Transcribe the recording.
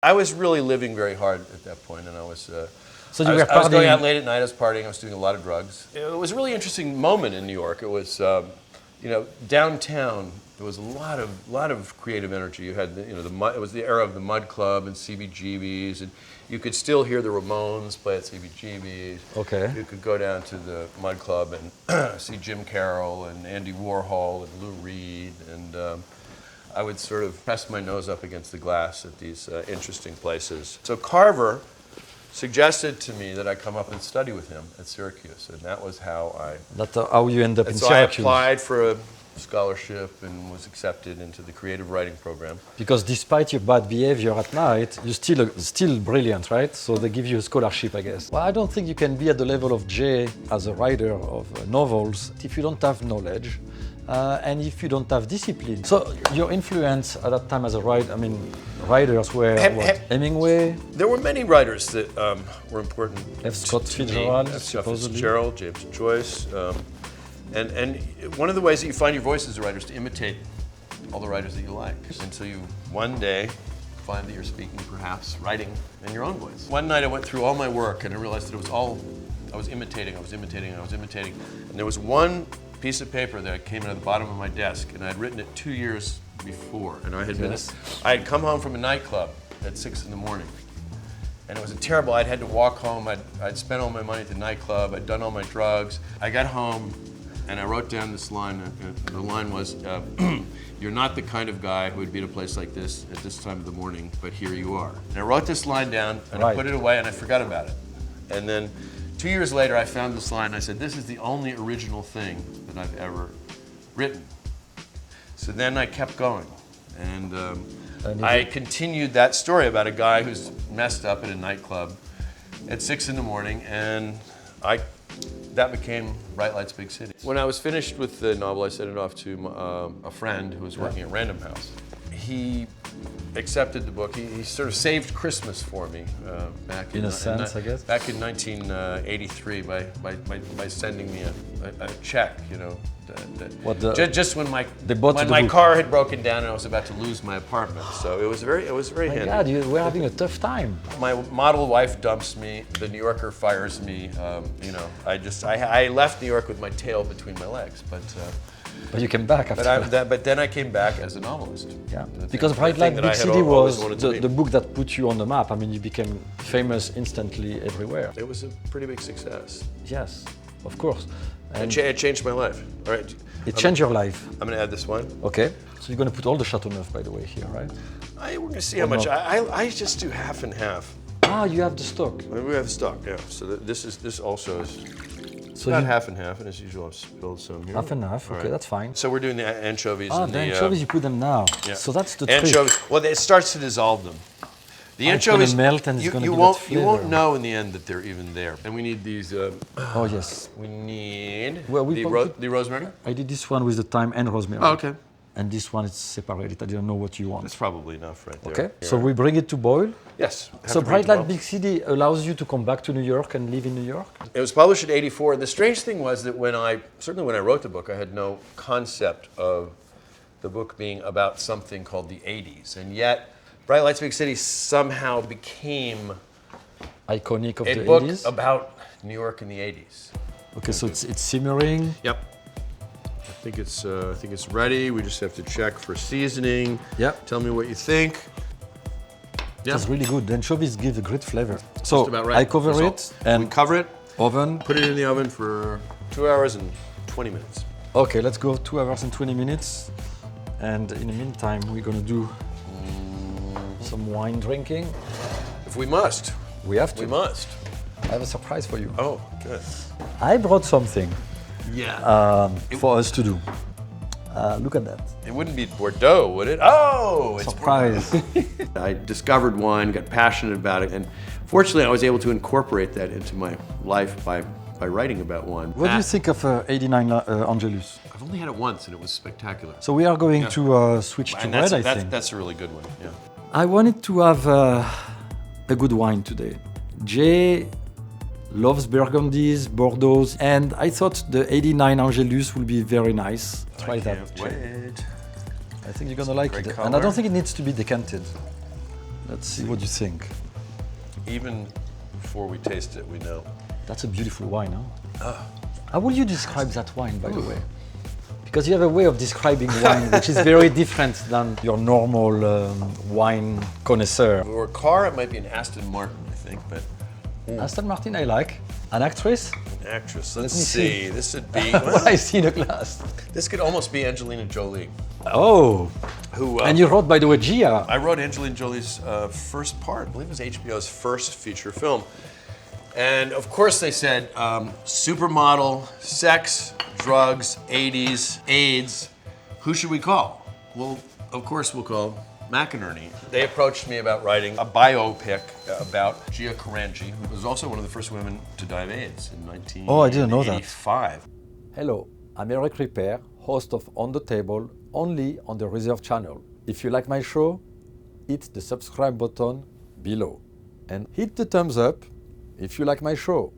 I was really living very hard at that point, and I was were I was going out late at night, I was partying, I was doing a lot of drugs. It was a really interesting moment in New York. It was, downtown, there was a lot of creative energy. You had, it was the era of the Mud Club and CBGBs, and you could still hear the Ramones play at CBGBs. Okay. You could go down to the Mud Club and see Jim Carroll and Andy Warhol and Lou Reed, and I would sort of press my nose up against the glass at these interesting places. So Carver suggested to me that I come up and study with him at Syracuse, and that was how how you end up in so Syracuse. I applied for a scholarship and was accepted into the creative writing program. Because despite your bad behavior at night, you're still brilliant, right? So they give you a scholarship, I guess. Well, I don't think you can be at the level of Jay as a writer of novels if you don't have knowledge. And if you don't have discipline. So your influence at that time as a writer, writers were Hemingway? There were many writers that were important. F. Scott Fitzgerald, Scott Fitzgerald, James Joyce. And one of the ways that you find your voice as a writer is to imitate all the writers that you like. Until you one day find that you're speaking, perhaps, writing in your own voice. One night I went through all my work and I realized that it was all, I was imitating. And there was one piece of paper that came out of the bottom of my desk, and I had written it 2 years before. And I had come home from a nightclub at 6 in the morning, and it was terrible. I'd had to walk home. I'd spent all my money at the nightclub. I'd done all my drugs. I got home, and I wrote down this line. And the line was, "You're not the kind of guy who would be at a place like this at this time of the morning, but here you are." And I wrote this line down, and I put it away, and I forgot about it. And then 2 years later, I found this line, and I said, "This is the only original thing that I've ever written." So then I kept going, and I continued that story about a guy who's messed up at a nightclub at 6 in the morning, and that became Bright Lights, Big City. When I was finished with the novel, I sent it off to a friend who was working at Random House. He accepted the book. He sort of saved Christmas for me back in 1983 by sending me a check, just when my car had broken down and I was about to lose my apartment. So it was very handy. God, you were having a tough time. My model wife dumps me. The New Yorker fires me. I left New York with my tail between my legs, But you came back after but then I came back as a novelist. Yeah, because Bright Light Big City was the book that put you on the map. You became famous instantly everywhere. It was a pretty big success. Yes, of course. And it changed my life. All right. It changed your life. I'm going to add this one. Okay. So you're going to put all the Chateauneuf, by the way, here, right? We're going to see how much. I just do half and half. Ah, you have the stock. We have the stock, yeah. So this also is. So about half and half, and as usual, I've spilled some here. Half and half, okay, that's fine. So we're doing the anchovies. The anchovies, you put them now. Yeah. So that's the anchovies. Trick. Well, it starts to dissolve them. The anchovies melt and it's you won't know in the end that they're even there. And we need these. Oh yes. We need the rosemary. I did this one with the thyme and rosemary. Oh, okay. And this one is separated. I didn't know what you want. That's probably enough right there. Okay. So we bring it to boil. Yes. So Bright Light Big City allows you to come back to New York and live in New York? It was published in '84. And the strange thing was that when I wrote the book, I had no concept of the book being about something called the '80s. And yet, Bright Lights Big City somehow became iconic of the '80s? A book about New York in the '80s. Okay, so it's simmering. Yep. I think it's ready. We just have to check for seasoning. Yep. Tell me what you think. Yeah. That's really good. The anchovies give a great flavor. So right. I cover it and we cover it. Oven. Put it in the oven for 2 hours and 20 minutes. Okay, let's go 2 hours and 20 minutes. And in the meantime, we're gonna do some wine drinking. If we must. We have to. We must. I have a surprise for you. Oh, good. I brought something. Yeah. For us to do. Look at that. It wouldn't be Bordeaux, would it? Oh, it's surprise. I discovered wine, got passionate about it, and fortunately I was able to incorporate that into my life by writing about wine. What do you think of 89 Angelus? I've only had it once and it was spectacular. So we are going to switch to red, I think. That's a really good one, yeah. I wanted to have a good wine today. Jay loves Burgundies, Bordeaux, and I thought the 89 Angelus will be very nice. Try that. Wait. I think you're gonna like it. Color. And I don't think it needs to be decanted. Let's see what you think. Even before we taste it, we know. That's a beautiful wine, huh? How would you describe that wine, by the way? Because you have a way of describing wine which is very different than your normal wine connoisseur. For a car, it might be an Aston Martin, I think, but Aston Martin, I like. An actress? an actress. Let's me see. see. This would be. What I see in a glass. This could almost be Angelina Jolie. Oh, Who? and you wrote, by the way, Gia. I wrote Angelina Jolie's first part. I believe it was HBO's first feature film. And of course, they said supermodel, sex, drugs, 80s, AIDS. Who should we call? Well, of course, we'll call McInerney. They approached me about writing a biopic about Gia Carangi, who was also one of the first women to die of AIDS in 1985. Oh, I didn't know that. Hello, I'm Eric Ripert, host of On the Table, only on the Reserve channel. If you like my show, hit the subscribe button below and hit the thumbs up if you like my show.